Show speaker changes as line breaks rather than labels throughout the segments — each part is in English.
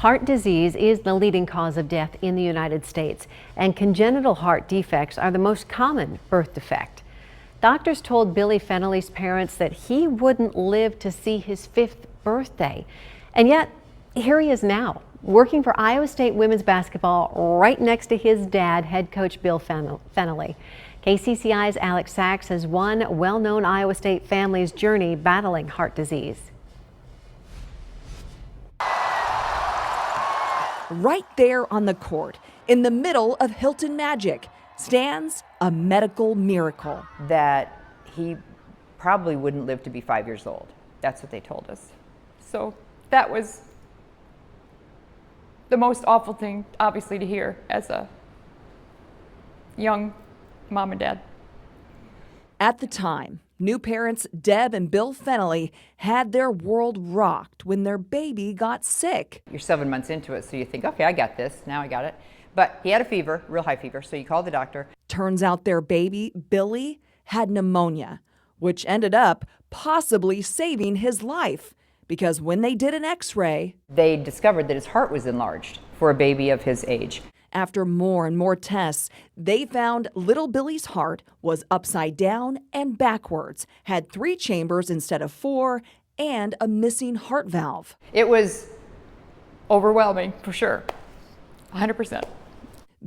Heart disease is the leading cause of death in the United States, and congenital heart defects are the most common birth defect. Doctors told Billy Fennelly's parents that he wouldn't live to see his 5th birthday. And yet, here he is now, working for Iowa State women's basketball right next to his dad, head coach Bill Fennelly. KCCI's Alex Sachs has one well-known Iowa State family's journey battling heart disease.
Right there on the court, in the middle of Hilton Magic, stands a medical miracle.
That he probably wouldn't live to be 5 years old. That's what they told us.
So that was the most awful thing, obviously, to hear as a young mom and dad.
At the time, new parents Deb and Bill Fennelly had their world rocked when their baby got sick.
You're 7 months into it, so you think, okay, I got this, now I got it. But he had a fever, real high fever, so you call the doctor.
Turns out their baby, Billy, had pneumonia, which ended up possibly saving his life. Because when they did an x-ray,
they discovered that his heart was enlarged for a baby of his age.
After more and more tests, they found little Billy's heart was upside down and backwards, had 3 chambers instead of 4, and a missing heart valve.
It was overwhelming, for sure, 100%.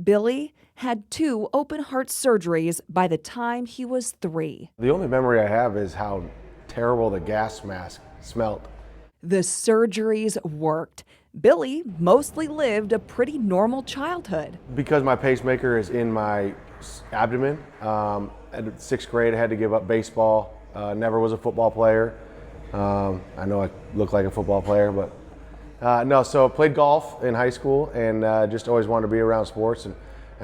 Billy had 2 open heart surgeries by the time he was 3.
The only memory I have is how terrible the gas mask smelled.
The surgeries worked. Billy mostly lived a pretty normal childhood.
Because my pacemaker is in my abdomen, at 6th grade I had to give up baseball. Never was a football player. I know I look like a football player, but no, so I played golf in high school and just always wanted to be around sports and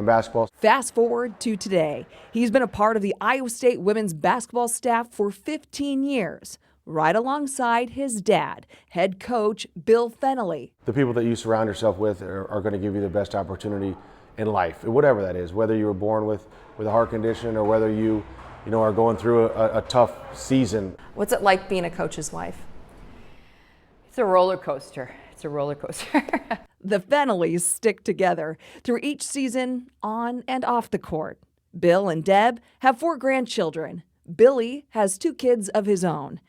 basketball.
Fast forward to today. He's been a part of the Iowa State women's basketball staff for 15 years. Right alongside his dad, head coach Bill Fennelly.
The people that you surround yourself with are going to give you the best opportunity in life, whatever that is, whether you were born with a heart condition or whether you are going through a tough season.
What's it like being a coach's wife?
It's a roller coaster. It's a roller coaster.
The Fennellys stick together through each season on and off the court. Bill and Deb have 4 grandchildren. Billy has 2 kids of his own.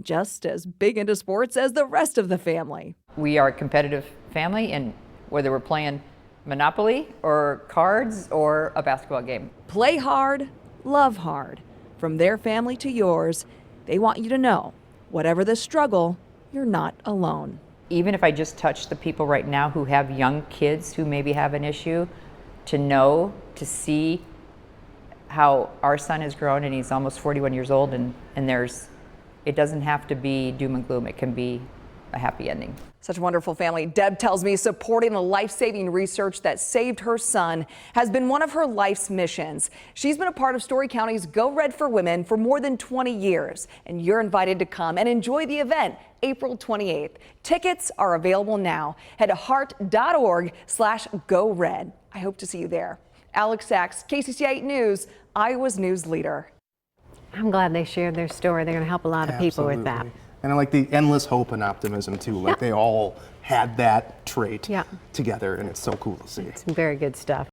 Just as big into sports as the rest of the family.
We are a competitive family, and whether we're playing Monopoly or cards or a basketball game.
Play hard, love hard. From their family to yours, they want you to know, whatever the struggle, you're not alone.
Even if I just touch the people right now who have young kids who maybe have an issue, to know, to see how our son has grown, and he's almost 41 years old, and it doesn't have to be doom and gloom. It can be a happy ending.
Such a wonderful family. Deb tells me supporting the life-saving research that saved her son has been one of her life's missions. She's been a part of Story County's Go Red for Women for more than 20 years, and you're invited to come and enjoy the event April 28th. Tickets are available now. Head to heart.org/go red. I hope to see you there. Alex Sachs, KCCI 8 News, Iowa's news leader.
I'm glad they shared their story. They're going to help a lot of people with that.
And I like the endless hope and optimism too. Like they all had that trait together, and it's so cool to see.
It's some very good stuff.